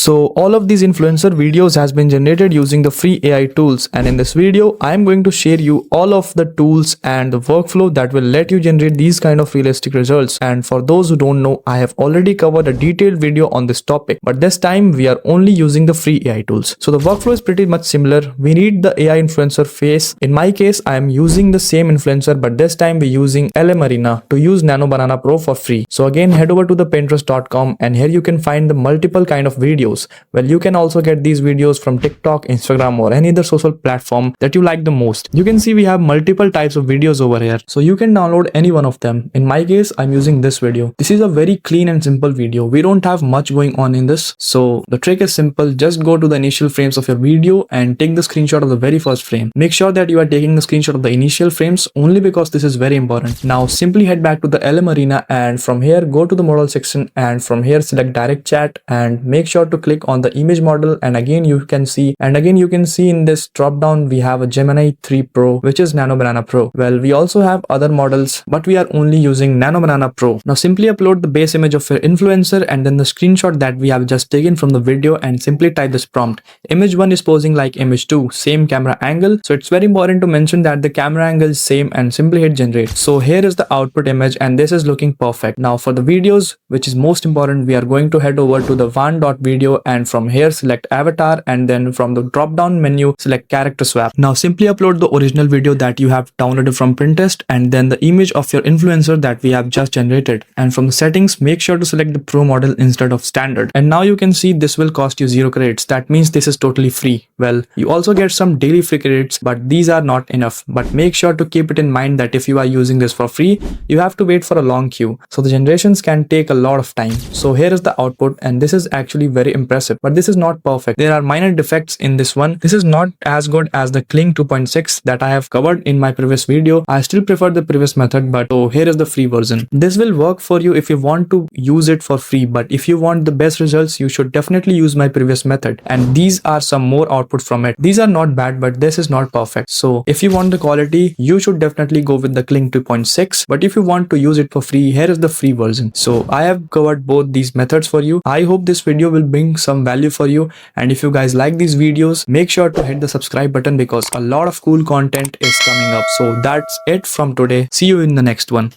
So all of these influencer videos has been generated using the free AI tools, and in this video I am going to share you all of the tools and the workflow that will let you generate these kind of realistic results. And for those who don't know, I have already covered a detailed video on this topic, but this time we are only using the free AI tools. So the workflow is pretty much similar. We need the AI influencer face. In my case, I am using the same influencer, but this time we're using Arena to use Nano Banana Pro for free. So again, head over to the pinterest.com, and here you can find the multiple kind of videos. Well, you can also get these videos from TikTok, Instagram, or any other social platform that you like the most. You can see we have multiple types of videos over here, so you can download any one of them. In my case, I'm using this video. This is a very clean and simple video. We don't have much going on in this, so the trick is simple. Just go to the initial frames of your video and take the screenshot of the very first frame. Make sure that you are taking the screenshot of the initial frames only because this is very important. Now simply head back to the Arena, and from here go to the model section, and from here select direct chat and make sure to click on the image model. And again you can see in this drop down we have a Gemini 3 Pro, which is Nano Banana Pro. Well, we also have other models, but we are only using Nano Banana Pro. Now simply upload the base image of your influencer and then the screenshot that we have just taken from the video, and simply type this prompt. Image 1 is posing like image 2, same camera angle. So it's very important to mention that the camera angle is same, and simply hit generate. So here is the output image, and this is looking perfect. Now for the videos, which is most important, we are going to head over to the one.video, and from here select avatar, and then from the drop down menu select character swap. Now simply upload the original video that you have downloaded from Pinterest, and then the image of your influencer that we have just generated. And from the settings, make sure to select the pro model instead of standard. And now you can see this will cost you 0 credits. That means this is totally free. Well, you also get some daily free credits, but these are not enough. But make sure to keep it in mind that if you are using this for free, you have to wait for a long queue. So the generations can take a lot of time. So here is the output, and this is actually very impressive, but this is not perfect. There are minor defects in this one. This is not as good as the Kling 2.6 that I have covered in my previous video. I still prefer the previous method, but here is the free version. This will work for you if you want to use it for free, but if you want the best results, you should definitely use my previous method. And these are some more outputs from it. These are not bad, but this is not perfect. So if you want the quality, you should definitely go with the Kling 2.6, but if you want to use it for free, here is the free version. So I have covered both these methods for you. I hope this video will bring some value for you, and if you guys like these videos, make sure to hit the subscribe button because a lot of cool content is coming up. So that's it from today. See you in the next one.